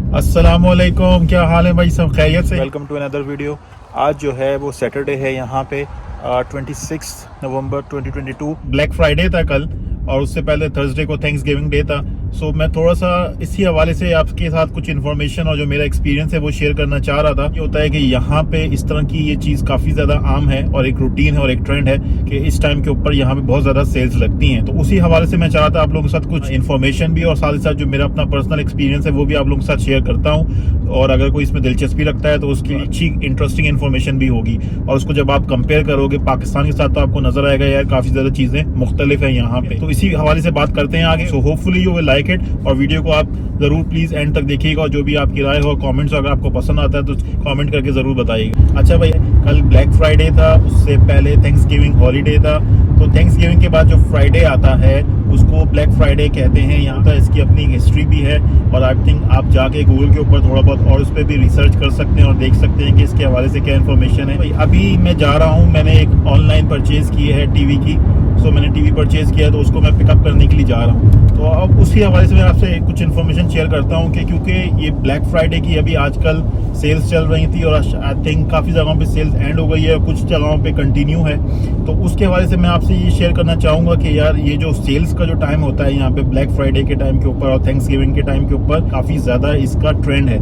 अस्सलामुअलैकुम, क्या हाल है भाई? सब खैरियत से? Welcome to another video. आज जो है वो सैटरडे है यहाँ पे 26 नवंबर 2022। ब्लैक फ्राइडे था कल और उससे पहले थर्सडे को थैंक्स गिविंग डे था। सो मैं थोड़ा सा इसी हवाले से आपके साथ कुछ इन्फॉर्मेशन और जो मेरा एक्सपीरियंस है वो शेयर करना चाह रहा था। ये होता है कि यहाँ पे इस तरह की ये चीज़ काफ़ी ज़्यादा आम है और एक रूटीन है और एक ट्रेंड है कि इस टाइम के ऊपर यहाँ पे बहुत ज़्यादा सेल्स लगती हैं। तो उसी हवाले से मैं चाह रहा था आप लोगों के साथ कुछ इन्फॉर्मेशन भी और साथ ही साथ जो मेरा अपना पर्सनल एक्सपीरियंस है वो भी आप लोगों के साथ शेयर करता हूँ। और अगर कोई इसमें दिलचस्पी रखता है तो उसकी अच्छी इंटरेस्टिंग इन्फॉर्मेशन भी होगी। और उसको जब आप कंपेयर करोगे पाकिस्तान के साथ तो आपको नजर आएगा यार काफ़ी ज़्यादा चीज़ें मुख्तलिफ है यहाँ पे। तो इसी हवाले से बात करते हैं आगे। So hopefully you will like it और वीडियो को आप जरूर प्लीज एंड तक देखिएगा और जो भी आपकी राय हो कमेंट्स अगर आपको पसंद आता है तो कमेंट करके जरूर बताइएगा। अच्छा भाई, कल ब्लैक फ्राइडे था, उससे पहले थैंक्स गिविंग हॉलीडे था। तो थैंक्स गिविंग के बाद जो फ्राइडे आता है उसको ब्लैक फ्राइडे कहते हैं। यहाँ का इसकी अपनी हिस्ट्री भी है और आई थिंक आप जाके गूगल के ऊपर थोड़ा बहुत और उस पर भी रिसर्च कर सकते हैं और देख सकते हैं कि इसके हवाले से क्या इन्फॉर्मेशन है। अभी मैं जा रहा हूँ, मैंने एक ऑनलाइन परचेज की है टीवी की। सो मैंने टीवी परचेज किया तो उसको मैं पिकअप करने के लिए जा रहा हूँ। तो अब उसी हवाले से मैं आपसे कुछ इन्फॉर्मेशन शेयर करता हूँ कि क्योंकि ये ब्लैक फ्राइडे की अभी आजकल सेल्स चल रही थी और आई थिंक काफ़ी जगहों पे सेल्स एंड हो गई है और कुछ जगहों पे कंटिन्यू है। तो उसके हवाले से मैं आपसे ये शेयर करना चाहूँगा कि यार ये जो सेल्स का जो टाइम होता है यहाँ पे ब्लैक फ्राइडे के टाइम के ऊपर और थैंक्स गिविंग के टाइम के ऊपर काफ़ी ज़्यादा इसका ट्रेंड है।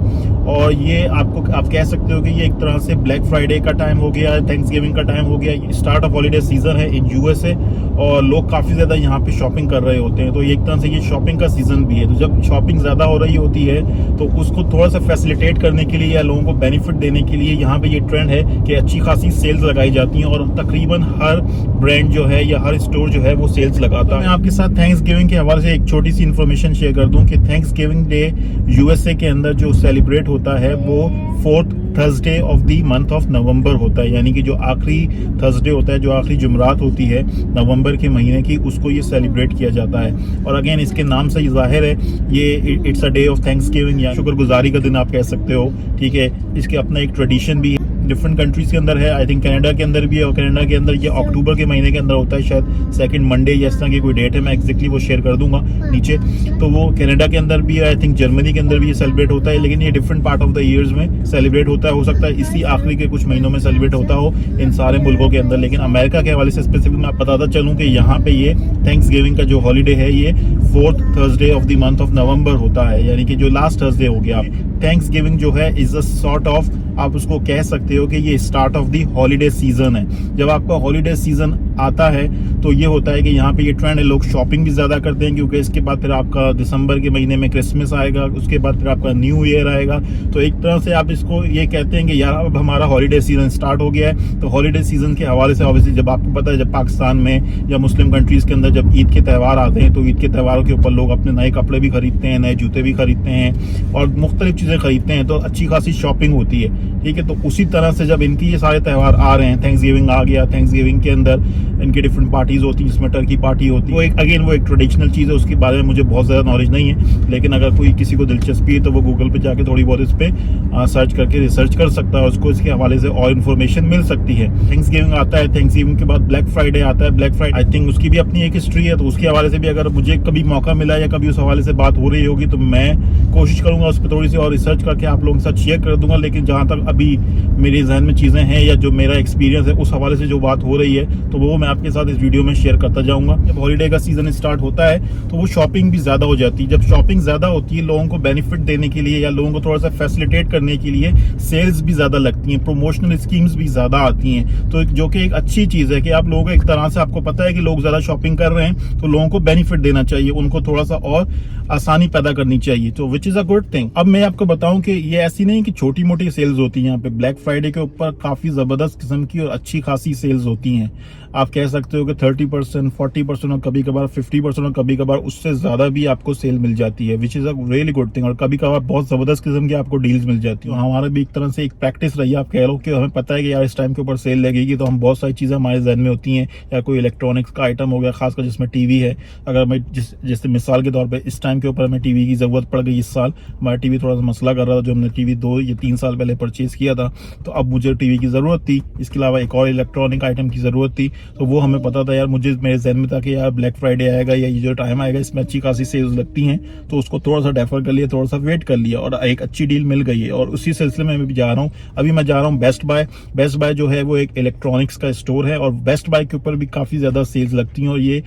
और ये आप कह सकते हो कि ये एक तरह से ब्लैक फ्राइडे का टाइम हो गया, थैंक्स गिविंग का टाइम हो गया। स्टार्ट ऑफ हॉलीडे सीजन है इन यूएसए और लोग काफ़ी ज़्यादा यहाँ पे शॉपिंग कर रहे होते हैं। तो एक तरह से ये शॉपिंग का सीजन भी है। तो जब शॉपिंग ज़्यादा हो रही होती है तो उसको थोड़ा सा फैसिलिटेट करने के लिए या लोगों को बेनिफिट देने के लिए यहाँ पे ये ट्रेंड है कि अच्छी खासी सेल्स लगाई जाती हैं और तकरीबन हर ब्रांड जो है या हर स्टोर जो है वो सेल्स लगाता है। मैं आपके साथ थैंक्स गिविंग के हवाले से एक छोटी सी इन्फॉर्मेशन शेयर कर दूं कि थैंक्स गिविंग डे यूएसए के अंदर जो सेलिब्रेट होता है वो 4th Thursday of the month of November होता है। यानी कि जो आखिरी थर्सडे होता है, जो आखिरी जुमरात होती है नवंबर के महीने की, उसको ये सेलिब्रेट किया जाता है। और अगेन इसके नाम से जाहिर है ये it's a day of thanks giving या शुक्रगुजारी का दिन आप कह सकते हो। ठीक है, इसके अपना एक ट्रेडिशन भी है, डिफरेंट कंट्रीज के अंदर है। आई थिंक कनाडा के अंदर भी है और कनाडा के अंदर ये अक्टूबर के महीने के अंदर होता है, शायद सेकंड मंडे या इस तरह की कोई डेट है, मैं एक्जैक्टली वो शेयर कर दूंगा नीचे। तो वो कनाडा के अंदर भी है, आई थिंक जर्मनी के अंदर भी ये सेलिब्रेट होता है, लेकिन ये different part of the years में सेलिब्रेट होता है। हो सकता है इसी आखिरी के कुछ महीनों में सेलिब्रेट होता हो इन सारे मुल्कों के अंदर। लेकिन अमेरिका के हवाले से स्पेसिफिक मैं बताता चलूँ कि यहाँ पे ये थैंक्स गिविंग का जो हॉलीडे है ये 4th Thursday of the month of November होता है, यानी कि जो लास्ट थर्सडे हो गया। थैंक्स गिविंग जो है इज अ सॉर्ट ऑफ, आप उसको कह सकते हो कि ये start of the holiday season है। जब आपका हॉलीडे सीजन आता है तो ये होता है कि यहाँ पे ये ट्रेंड है, लोग शॉपिंग भी ज्यादा करते हैं क्योंकि इसके बाद फिर आपका दिसंबर के महीने में क्रिसमस आएगा, उसके बाद फिर आपका न्यू ईयर आएगा। तो एक तरह से आप इसको ये कहते हैं कि यार अब हमारा हॉलीडे सीजन स्टार्ट हो गया है। तो हॉलीडे सीजन के हवाले से ऑब्वियसली जब आपको पता है जब पाकिस्तान में या मुस्लिम कंट्रीज के अंदर जब ईद के त्यौहार आते हैं तो ईद के त्योहारों के ऊपर लोग अपने नए कपड़े भी खरीदते हैं, नए जूते भी खरीदते हैं और मुख्तलिफ चीजें खरीदते हैं, तो अच्छी खासी शॉपिंग होती है। ठीक है, तो उसी तरह से जब इनकी ये सारे त्यौहार आ रहे हैं, थैंक्स गिविंग आ गया, थैंक्स गिविंग के अंदर इनकी डिफरेंट पार्टीज होती हैं, जिसमें टर्की पार्टी होती है। वो एक ट्रेडिशनल चीज़ है, उसके बारे में मुझे बहुत ज़्यादा नॉलेज नहीं है, लेकिन अगर कोई किसी को दिलचस्पी है तो वो गूगल पे जाके थोड़ी बहुत इस पर सर्च करके रिसर्च कर सकता है, उसको इसके हवाले से और इन्फॉर्मेशन मिल सकती है। थैंक्स गिविंग आता है, थैंक्स गिविंग के बाद ब्लैक फ्राइडे आता है। ब्लैक फ्राइडे आई थिंक उसकी भी अपनी एक हिस्ट्री है, तो उसके हवाले से भी अगर मुझे कभी मौका मिला या कभी उस हवाले से बात हो रही होगी तो मैं कोशिश करूंगा उस पर थोड़ी सी और रिसर्च करके आप लोगों के साथ शेयर कर दूंगा। लेकिन जहाँ तक अभी मेरे जहन में चीज़ें हैं या जो मेरा एक्सपीरियंस है उस हवाले से जो बात हो रही है तो वो मैं आपके साथ इस वीडियो में शेयर करता जाऊंगा। जब हॉलीडे का सीजन स्टार्ट होता है तो वो शॉपिंग भी ज़्यादा हो जाती है। जब शॉपिंग ज़्यादा होती है, लोगों को बेनिफिट देने के लिए या लोगों को थोड़ा सा फैसिलिटेट करने के लिए सेल्स भी ज़्यादा लगती हैं, प्रमोशनल स्कीम्स भी ज़्यादा आती हैं। तो जो कि एक अच्छी चीज़ है कि आप लोगों को एक तरह से आपको पता है कि लोग ज़्यादा शॉपिंग कर रहे हैं तो लोगों को बेनिफिट देना चाहिए, उनको थोड़ा सा और आसानी पैदा करनी चाहिए, तो विच इज़ अ गुड थिंग। अब मैं आपको बताऊं कि ये ऐसी नहीं कि छोटी मोटी सेल्स होती हैं। यहाँ पे ब्लैक फ्राइडे के ऊपर काफ़ी ज़बरदस्त किस्म की और अच्छी खासी सेल्स होती हैं। आप कह सकते हो कि 30%, 40% और कभी कभार 50% और कभी कभार उससे ज़्यादा भी आपको सेल मिल जाती है, विच is a really good thing. और कभी कभार बहुत ज़बरदस्त किस्म की आपको डील्स मिल जाती है। तो हमारा भी एक तरह से एक प्रैक्टिस रही है, आप कह लो कि हमें पता है कि यार इस टाइम के ऊपर सेल लगेगी, तो हम बहुत सारी चीज़ें हमारे जहन में होती हैं, या कोई इलेक्ट्रॉनिक्स का आइटम हो गया, खासकर जिसमें टीवी है। अगर मैं जैसे मिसाल के तौर पर इस टाइम के ऊपर हमें टीवी की ज़रूरत पड़ गई, इस साल हमारा टीवी थोड़ा सा मसला कर रहा था, जो हमने टीवी 2 या 3 साल पहले परचेज किया था, तो अब मुझे टीवी की ज़रूरत थी। इसके अलावा एक और इलेक्ट्रॉनिक आइटम की ज़रूरत थी, तो वो हमें पता था यार, मुझे मेरे जहन में था कि यार ब्लैक फ्राइडे आएगा या ये जो टाइम आएगा इसमें अच्छी खासी सेल्स लगती हैं, तो उसको थोड़ा सा डेफर कर लिया, थोड़ा सा वेट कर लिया और एक अच्छी डील मिल गई है। और उसी सिलसिले में मैं भी जा रहा हूँ। अभी मैं जा रहा हूँ बेस्ट बाय। बेस्ट बाय जो है वो एक इलेक्ट्रॉनिक्स का स्टोर है और बेस्ट बाय के ऊपर भी काफ़ी ज़्यादा सेल्स लगती हैं और ये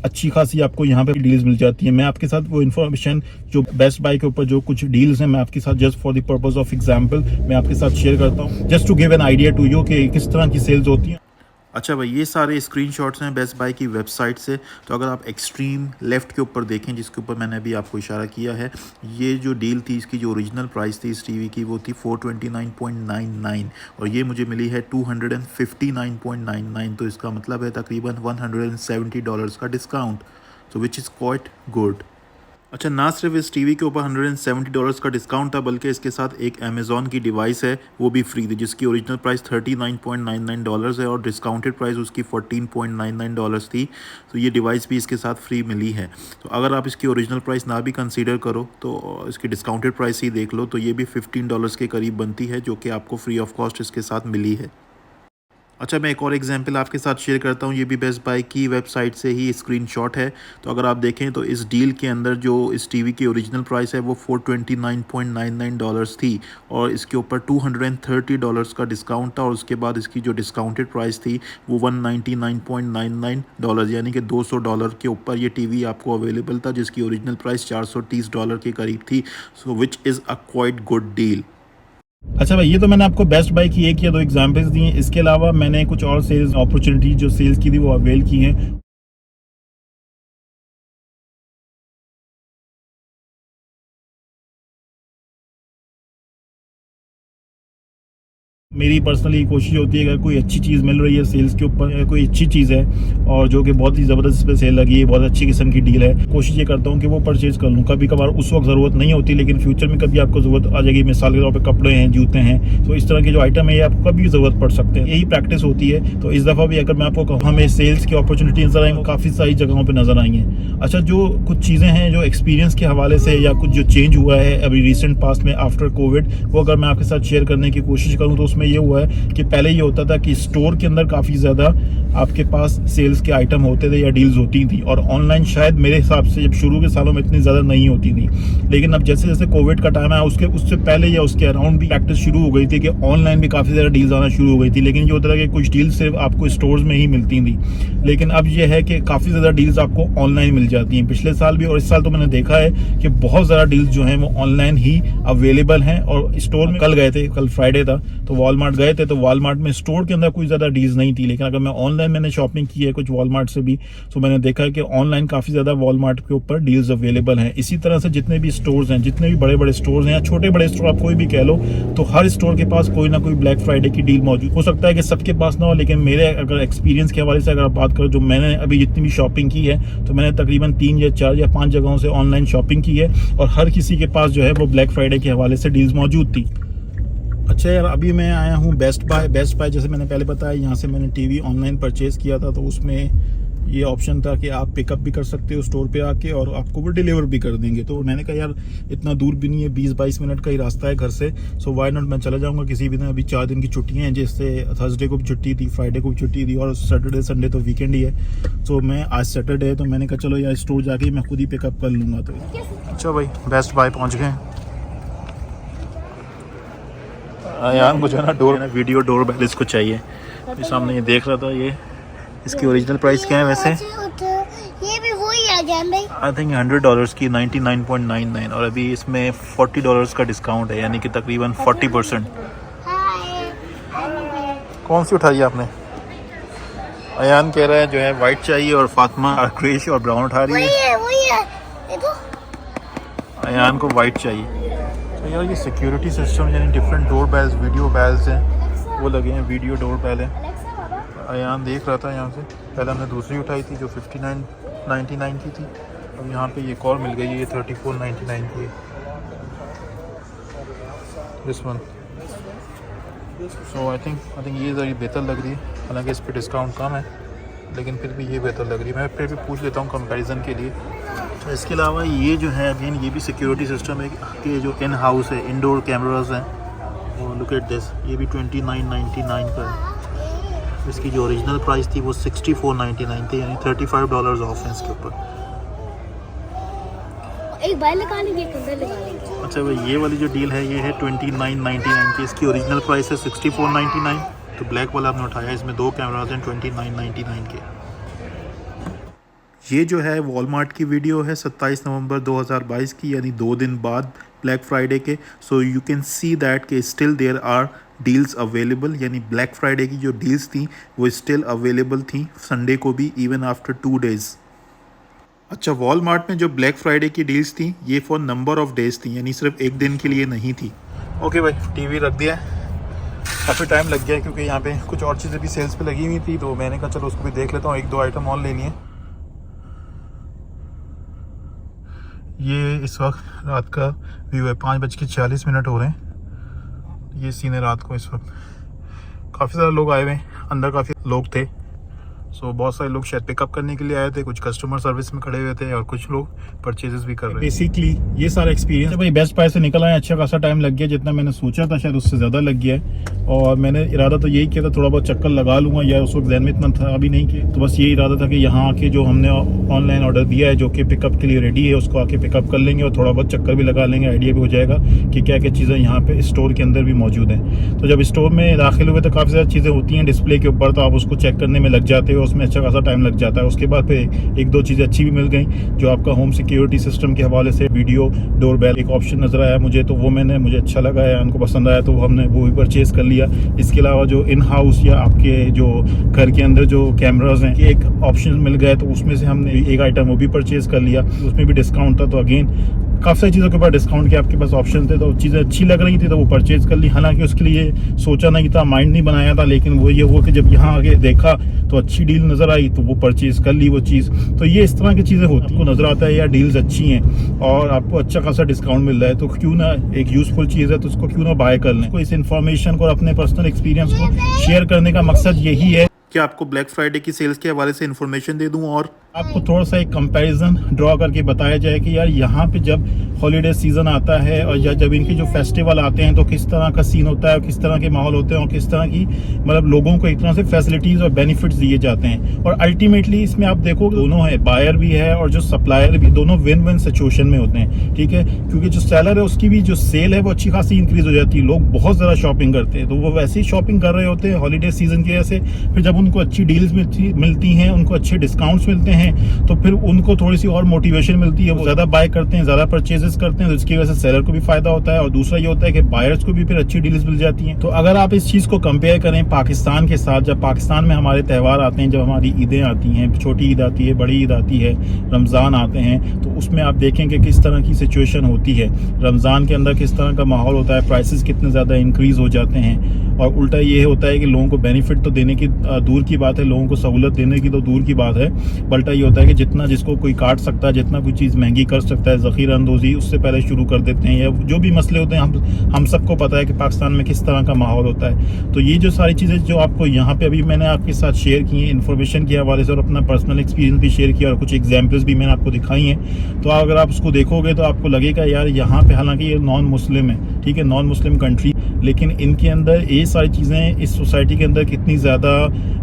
अच्छी खासी आपको यहाँ पे डील्स मिल जाती है। मैं आपके साथ वो इन्फॉर्मेशन जो बेस्ट बाय के ऊपर जो कुछ डील्स हैं मैं आपके साथ just for the purpose of example मैं आपके साथ शेयर करता हूँ, just to give an idea to you कि किस तरह की सेल्स होती हैं। अच्छा भाई, ये सारे स्क्रीनशॉट्स हैं बेस्ट बाय की वेबसाइट से। तो अगर आप एक्सट्रीम लेफ़्ट के ऊपर देखें, जिसके ऊपर मैंने अभी आपको इशारा किया है, ये जो डील थी इसकी जो ओरिजिनल प्राइस थी इस टीवी की वो थी 429.99 और ये मुझे मिली है 259.99। तो इसका मतलब है तकरीबन $170 का discount, so which is quite good. अच्छा, ना सिर्फ इस टीवी के ऊपर $170 का डिस्काउंट था बल्कि इसके साथ एक अमेज़ॉन की डिवाइस है वो भी फ्री थी, जिसकी ओरिजिनल प्राइस $39.99 है और डिस्काउंटेड प्राइस उसकी $14.99 थी। तो ये डिवाइस भी इसके साथ फ्री मिली है। तो अगर आप इसकी ओरिजिनल प्राइस ना भी कंसीडर करो तो इसकी डिस्काउंटेड प्राइस ही देख लो, तो ये भी $15 के करीब बनती है, जो कि आपको फ्री ऑफ कॉस्ट इसके साथ मिली है। अच्छा, मैं एक और एग्जांपल आपके साथ शेयर करता हूँ। ये भी बेस्ट बाय की वेबसाइट से ही स्क्रीनशॉट है। तो अगर आप देखें तो इस डील के अंदर जो इस टीवी की ओरिजिनल प्राइस है वो $429.99 थी और इसके ऊपर $230 का डिस्काउंट था और उसके बाद इसकी जो डिस्काउंटेड प्राइस थी वो $199.99 यानी कि $200 के ऊपर ये टीवी आपको अवेलेबल था, जिसकी ओरिजिनल प्राइस $430 के करीब थी। So which is a quite good deal. अच्छा भाई, ये तो मैंने आपको बेस्ट बाय की एक या दो एग्जांपल्स दी हैं। इसके अलावा मैंने कुछ और सेल्स अपॉर्चुनिटी जो सेल्स की थी वो अवेल की हैं। मेरी पर्सनली कोशिश होती है कि अगर कोई अच्छी चीज़ मिल रही है सेल्स के ऊपर, कोई अच्छी चीज़ है और जो कि बहुत ही ज़बरदस्त इस पर सेल लगी है, बहुत अच्छी किस्म की डील है, कोशिश ये करता हूँ कि वो परचेज़ कर लूँ। कभी कभार उस वक्त ज़रूरत नहीं होती, लेकिन फ्यूचर में कभी आपको ज़रूरत आ जाएगी। मिसाल के तौर पर कपड़े हैं, जूते हैं, तो इस तरह के जो आइटम है आपको कभी ज़रूरत पड़ सकते हैं। यही प्रैक्टिस होती है। तो इस दफ़ा भी अगर मैं आपको कहूँ हमें सेल्स की अपॉर्चुनिटी नज़र आई, काफ़ी सारी जगहों पर नज़र आई हैं। अच्छा, जो कुछ चीज़ें हैं जो एक्सपीरियंस के हवाले से या कुछ जो चेंज हुआ है अभी रिसेंट पास्ट में आफ्टर कोविड, वो अगर मैं आपके साथ शेयर करने की कोशिश करूँ तो उसमें ये हुआ है कि पहले ये होता था कि स्टोर के अंदर काफ़ी ज़्यादा आपके पास सेल्स के आइटम होते थे या डील्स होती थी और ऑनलाइन शायद मेरे हिसाब से जब शुरू के सालों में इतनी ज़्यादा नहीं होती थी। लेकिन अब जैसे जैसे कोविड का टाइम आया उससे पहले या उसके अराउंड भी प्रैक्टिस शुरू हो गई थी कि ऑनलाइन भी काफ़ी ज़्यादा डील्स आना शुरू हो गई थी। लेकिन ये होता था कि कुछ डील्स सिर्फ आपको स्टोर्स में ही मिलती थी, लेकिन अब ये है कि काफ़ी ज़्यादा डील्स आपको ऑनलाइन मिल जाती हैं। पिछले साल भी और इस साल तो मैंने देखा है कि बहुत ज़्यादा डील्स जो हैं वो ऑनलाइन ही अवेलेबल हैं। और स्टोर में कल गए थे, कल फ्राइडे था, तो वॉलमार्ट गए थे, तो वॉलमार्ट में स्टोर के अंदर कोई ज़्यादा डील्स नहीं थी। लेकिन अगर मैं ऑनलाइन मैंने शॉपिंग की है कुछ वॉलमार्ट से भी, तो मैंने देखा कि ऑनलाइन काफ़ी ज़्यादा वॉलमार्ट के ऊपर डील्स अवेलेबल हैं। इसी तरह से जितने भी स्टोर्स हैं, जितने भी बड़े बड़े स्टोर्स हैं या छोटे बड़े स्टोर आप कोई भी कह लो, तो हर स्टोर के पास कोई ना कोई ब्लैक फ्राइडे की डील मौजूद। हो सकता है कि सबके पास ना हो, लेकिन मेरे अगर एक्सपीरियंस के हवाले से अगर आप बात करो, जो मैंने अभी जितनी भी शॉपिंग की है, तो मैंने तकरीबन 3 या 4 या 5 जगहों से ऑनलाइन शॉपिंग की है और हर किसी के पास जो है वो ब्लैक फ्राइडे के हवाले से डील्स मौजूद थी। अच्छा यार, अभी मैं आया हूँ बेस्ट बाय जैसे मैंने पहले बताया, यहाँ से मैंने टीवी ऑनलाइन परचेज़ किया था। तो उसमें ये ऑप्शन था कि आप पिकअप भी कर सकते हो स्टोर पे आके और आपको वो डिलीवर भी कर देंगे। तो मैंने कहा यार इतना दूर भी नहीं है, 20-22 मिनट का ही रास्ता है घर से, सो वाई नॉट, मैं चला जाऊँगा किसी भी दिन। अभी 4 दिन की छुट्टियाँ हैं, जिससे थर्सडे को भी छुट्टी थी, फ्राइडे को भी छुट्टी थी और सैटरडे संडे तो वीकेंड ही है। तो मैं आज सैटरडे है तो मैंने कहा चलो यार स्टोर जाके मैं खुद ही पिकअप कर लूँगा। तो अच्छा भाई, बेस्ट बाय पहुँच गए यार। मुझे ना वीडियो डोर बेल इसको चाहिए। ये सामने ये देख रहा था, ये इसकी ओरिजिनल प्राइस क्या है वैसे? ये भी वही आ गया आई थिंक $100 की 99.99 और अभी इसमें $40 का डिस्काउंट है, यानी कि तकरीबन 40%। कौन सी उठाई आपने? अयान कह रहा है जो है वाइट चाहिए और फातिमा ग्रेश और ब्राउन उठा रही है। वही है देखो, अयान को वाइट चाहिए। तो यार ये सिक्योरिटी सिस्टम यानी different door bells, video bells हैं, वो लगे हैं, वीडियो डोर बेल है। अयान देख रहा था यहाँ से, पहले हमने दूसरी उठाई थी जो 59.99 की थी, अब यहाँ पे ये एक और मिल गई है, ये 34.99 की है, this one. So I think ये ज़रा बेहतर लग रही है, हालांकि इस पर डिस्काउंट कम है, लेकिन फिर भी ये बेहतर लग रही है। मैं फिर भी पूछ लेता हूँ कंपैरिजन के लिए। तो इसके अलावा ये जो है अगेन ये भी सिक्योरिटी सिस्टम है कि जो इन हाउस है, इंडोर कैमरास हैं, वो लुक एट दिस, ये भी 29.99 का है। इसकी जो ओरिजिनल प्राइस थी वो $64.99 थी, यानी $35 ऑफ है इसके ऊपर। एक बार लगा लेंगे, एक अंदर लगा लेंगे। अच्छा भाई, ये वाली जो डील है ये है $29.99 की, इसकी ओरिजिनल प्राइस है $64.99। तो ब्लैक वाला आपने उठाया, इसमें 2 कैमराज हैं $29.99 के। ये जो है वॉलमार्ट की वीडियो है 27 नवंबर 2022 की, यानी 2 दिन बाद ब्लैक फ्राइडे के। So you can see that कि still there are deals available, यानी ब्लैक फ्राइडे की जो डील्स थी वो स्टिल अवेलेबल थी संडे को भी, इवन आफ्टर 2 डेज़। अच्छा, वॉलमार्ट में जो ब्लैक फ्राइडे की डील्स थी ये फॉर नंबर ऑफ डेज़ थी, यानी सिर्फ एक दिन के लिए नहीं थी। ओके भाई, टीवी रख दिया है, काफ़ी टाइम लग गया क्योंकि यहाँ पे कुछ और चीज़ें भी सेल्स पे लगी हुई थी, तो मैंने कहा चलो उसको भी देख लेता हूँ, 1-2 आइटम और लेनी है। ये इस वक्त रात का व्यू है, 5:40 हो रहे हैं। ये सीन है रात को इस वक्त। काफ़ी सारे लोग आए हुए हैं, अंदर काफ़ी लोग थे। सो बहुत सारे लोग शायद पिकअप करने के लिए आए थे, कुछ कस्टमर सर्विस में खड़े हुए थे और कुछ लोग परचेजेस भी कर रहे थे। बेसिकली ये सारा एक्सपीरियंस भाई बेस्ट प्राइस से निकल आया, अच्छा खासा टाइम लग गया, जितना मैंने सोचा था शायद उससे ज़्यादा लग गया है। और मैंने इरादा तो यही किया था थोड़ा बहुत चक्कर लगा लूँगा, या उस वक्त ज़हन में इतना था भी नहीं कि, तो बस यही इरादा था कि यहाँ आके जो हमने ऑनलाइन ऑर्डर दिया है जो कि पिकअप के लिए रेडी है उसको आके पिकअप कर लेंगे और थोड़ा बहुत चक्कर भी लगा लेंगे, आइडिया भी हो जाएगा कि क्या क्या चीज़ें यहाँ पे स्टोर के अंदर भी मौजूद हैं। तो जब स्टोर में दाखिल हुए तो काफ़ी सारी चीज़ें होती हैं डिस्प्ले के ऊपर, तो आप उसको चेक करने में लग जाते हो, उसमें अच्छा खासा टाइम लग जाता है। उसके बाद फिर 1-2 चीज़ें अच्छी भी मिल गई, जो आपका होम सिक्योरिटी सिस्टम के हवाले से वीडियो डोरबेल एक ऑप्शन नज़र आया मुझे, तो वो मुझे अच्छा लगा है, उनको पसंद आया तो हमने वो भी परचेज़ कर लिया। इसके अलावा जो इन हाउस या आपके जो घर के अंदर जो कैमराज हैं एक ऑप्शन मिल गए, तो उसमें से हमने एक आइटम वो भी परचेज़ कर लिया, उसमें भी डिस्काउंट था। तो अगेन काफ़ी सारी चीज़ों के ऊपर डिस्काउंट के आपके पास ऑप्शन थे, तो चीज़ें अच्छी लग रही थी तो वो परचेज़ कर ली। हालांकि उसके लिए सोचा नहीं था, माइंड नहीं बनाया था, लेकिन वो ये हुआ कि जब यहाँ आके देखा तो अच्छी डील नज़र आई तो वो परचेज़ कर ली वो चीज़। तो ये इस तरह की चीज़ें होती हैं, नज़र आता है यार डील्स अच्छी हैं और आपको अच्छा खासा डिस्काउंट मिल रहा है, तो क्यों ना, एक यूज़फुल चीज़ है तो उसको क्यों ना बाय कर लें। तो इस इन्फॉर्मेशन को और अपने पर्सनल एक्सपीरियंस को शेयर करने का मकसद यही है कि आपको ब्लैक फ्राइडे की सेल्स के हवाले से इन्फॉर्मेशन दे दूं और आपको थोड़ा सा एक कंपैरिजन ड्रॉ करके बताया जाए कि यार यहाँ पे जब हॉलीडे सीजन आता है और या जब इनके जो फेस्टिवल आते हैं तो किस तरह का सीन होता है, किस तरह के माहौल होते हैं और किस तरह की मतलब लोगों को एक तरह से फैसिलिटीज और बेनिफिट्स दिए जाते हैं। और अल्टीमेटली इसमें आप देखो दोनों है, बायर भी है और जो सप्लायर भी, दोनों विन विन सिचुएशन में होते हैं, ठीक है। क्योंकि जो सेलर है उसकी भी जो सेल है वो अच्छी खासी इंक्रीज हो जाती है, लोग बहुत ज़्यादा शॉपिंग करते हैं, तो वो वैसे ही शॉपिंग कर रहे होते हैं हॉलीडे सीजन की वजह से। फिर जब उनको अच्छी डील्स मिलती हैं, उनको अच्छे डिस्काउंट्स मिलते हैं, तो फिर उनको थोड़ी सी और मोटिवेशन मिलती है, वो ज़्यादा बाय करते हैं, ज़्यादा परचेजेस करते हैं, तो इसकी वजह से सेलर को भी फायदा होता है। और दूसरा ये होता है कि बायर्स को भी फिर अच्छी डील्स मिल जाती हैं। तो अगर आप इस चीज़ को कंपेयर करें पाकिस्तान के साथ, जब पाकिस्तान में हमारे त्यौहार आते हैं, जब हमारी ईदें आती हैं, छोटी ईद आती है, बड़ी ईद आती है, रमज़ान आते हैं, तो उसमें आप देखें कि किस तरह की सिचुएशन होती है। रमज़ान के अंदर किस तरह का माहौल होता है, प्राइसेस कितने ज़्यादा इंक्रीज़ हो जाते हैं। और उल्टा ये होता है कि लोगों को बेनिफिट तो देने की दूर की बात है, लोगों को सहूलत देने की तो दूर की बात है, बल्टा ये होता है कि जितना जिसको कोई काट सकता है, जितना कोई चीज़ महंगी कर सकता है, ज़ख़ीरा अंदोज़ी उससे पहले शुरू कर देते हैं, या जो भी मसले होते हैं हम सबको पता है कि पाकिस्तान में किस तरह का माहौल होता है। तो ये जो सारी चीज़ें जो आपको यहाँ पे अभी मैंने आपके साथ शेयर की हैं इन्फॉर्मेशन के हवाले से, और अपना पर्सनल एक्सपीरियंस भी शेयर किया और कुछ एग्जाम्पल्स भी मैंने आपको दिखाई हैं, तो अगर आप उसको देखोगे तो आपको लगेगा यार यहाँ पे, हालांकि ये नॉन मुस्लिम है, ठीक है, नॉन मुस्लिम कंट्री, लेकिन इनके अंदर ये सारी चीज़ें इस सोसाइटी के अंदर कितनी ज़्यादा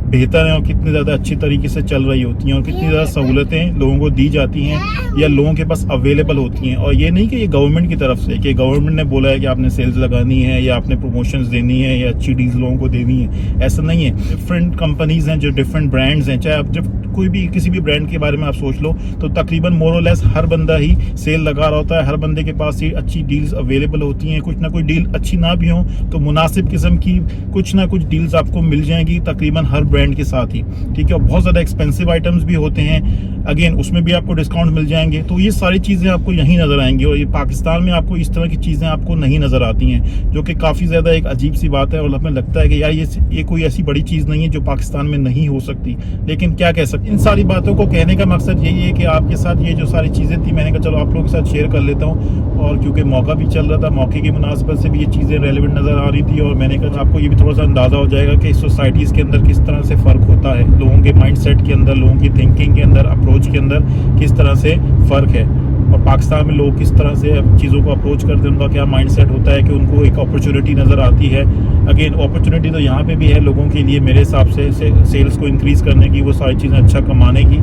बेहतर हैं और कितनी ज़्यादा अच्छी तरीके से चल रही होती हैं और कितनी ज़्यादा सहूलतें लोगों को दी जाती हैं या लोगों के पास अवेलेबल होती हैं। और ये नहीं कि ये गवर्नमेंट की तरफ से कि गवर्नमेंट ने बोला है कि आपने सेल्स लगानी है या आपने प्रमोशंस देनी है या अच्छी डील्स लोगों को देनी है, ऐसा नहीं है। डिफरेंट कंपनीज हैं, जो डिफरेंट ब्रांड्स हैं, चाहे आप जब कोई भी किसी भी ब्रांड के बारे में आप सोच लो तो तकरीबन मोर और लेस हर बंदा ही सेल लगा रहा होता है, हर बंदे के पास ही अच्छी डील्स अवेलेबल होती हैं। कुछ ना कोई डील अच्छी ना भी हो तो मुनासिब किस्म की कुछ ना कुछ डील्स आपको मिल जाएंगी तकरीबन हर ब्रांड के साथ ही, ठीक है। और बहुत ज़्यादा एक्सपेंसिव आइटम्स भी होते हैं, अगेन उसमें भी आपको डिस्काउंट मिल जाएंगे। तो ये सारी चीज़ें आपको यहीं नज़र आएंगी और ये पाकिस्तान में आपको इस तरह की चीज़ें आपको नहीं नज़र आती हैं, जो कि काफ़ी ज़्यादा एक अजीब सी बात है। और हमें लगता है कि यार ये कोई ऐसी बड़ी चीज़ नहीं है जो पाकिस्तान में नहीं हो सकती, लेकिन क्या कह सकते। इन सारी बातों को कहने का मकसद यही है कि आपके साथ ये जो सारी चीज़ें थी, मैंने कहा चलो आप लोगों के साथ शेयर कर लेता हूँ। और क्योंकि मौका भी चल रहा था, मौके की मुनासिबत से भी ये चीज़ें रेलिवेंट नज़र आ रही थी, और मैंने कहा आपको ये भी थोड़ा सा अंदाज़ा हो जाएगा कि सोसाइटीज़ के अंदर किस तरह से फ़र्क होता है, लोगों के माइंड सेट के अंदर, लोगों की थिंकिंग के अंदर, अप्रोच के अंदर किस तरह से फ़र्क है। और पाकिस्तान में लोग किस तरह से चीज़ों को अप्रोच करते हैं, उनका क्या माइंडसेट होता है कि उनको एक अपॉर्चुनिटी नज़र आती है। अगेन अपॉर्चुनिटी तो यहाँ पे भी है लोगों के लिए मेरे हिसाब से सेल्स को इंक्रीज़ करने की, वो सारी चीज़ें अच्छा कमाने की,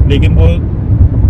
लेकिन वो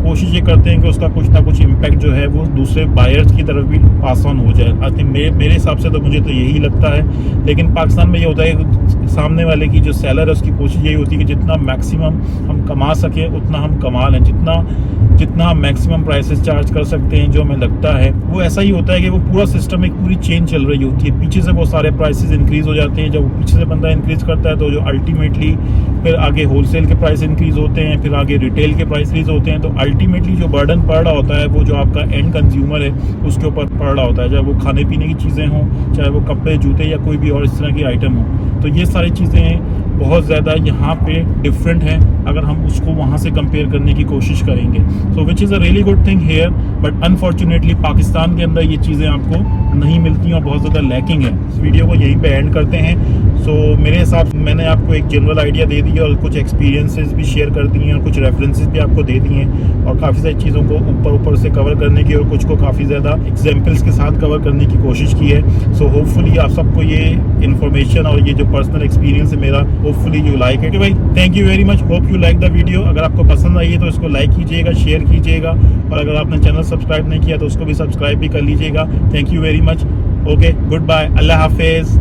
कोशिश ये करते हैं कि उसका कुछ ना कुछ इम्पैक्ट जो है वो दूसरे बायर्स की तरफ भी पास ऑन हो जाए। आई थिंक मेरे हिसाब से तो मुझे तो यही लगता है। लेकिन पाकिस्तान में ये होता है सामने वाले की जो सेलर है उसकी कोशिश यही होती है कि जितना मैक्सिमम हम कमा सकें उतना हम कमा लें, जितना हम मैक्सिमम प्राइसेस चार्ज कर सकते हैं। जो हमें लगता है वो ऐसा ही होता है कि वो पूरा सिस्टम एक पूरी चेन चल रही होती है, पीछे से वो सारे प्राइसेस इंक्रीज हो जाते हैं। जब पीछे से बंदा इंक्रीज करता है तो जो अल्टीमेटली फिर आगे होलसेल के प्राइस इंक्रीज होते हैं, फिर आगे रिटेल के प्राइस इंक्रीज होते हैं। तो अल्टीमेटली जो बर्डन पड़ रहा होता है वो जो आपका एंड कंज्यूमर है उसके ऊपर पड़ रहा होता है, चाहे वो खाने पीने की चीज़ें हों, चाहे वो कपड़े जूते या कोई भी और इस तरह की आइटम हो। तो ये सारी चीज़ें बहुत ज़्यादा यहाँ पे डिफरेंट हैं अगर हम उसको वहाँ से कंपेयर करने की कोशिश करेंगे। So which is a really good thing here, but unfortunately Pakistan के अंदर ये चीज़ें आपको नहीं मिलती और बहुत ज़्यादा लैकिंग है। इस वीडियो को यहीं पे एंड करते हैं। सो मेरे हिसाब से मैंने आपको एक जनरल आइडिया दे दिया और कुछ एक्सपीरियंसेस भी शेयर कर दिए और कुछ रेफरेंसेस भी आपको दे दिए और काफ़ी सारी चीज़ों को ऊपर से कवर करने की और कुछ को काफ़ी ज़्यादा एग्जाम्पल्स के साथ कवर करने की कोशिश की है। सो होपफुली आप सबको ये इन्फॉर्मेशन और ये जो पर्सनल एक्सपीरियंस है मेरा, होपफुली यू लाइक इट। भाई thank you very much, hope you like the video. अगर आपको पसंद आई है तो इसको लाइक कीजिएगा, शेयर कीजिएगा और अगर आपने चैनल सब्सक्राइब नहीं किया तो उसको भी सब्सक्राइब भी कर लीजिएगा। Thank you very much. Okay, good bye, अल्लाह हाफिज़।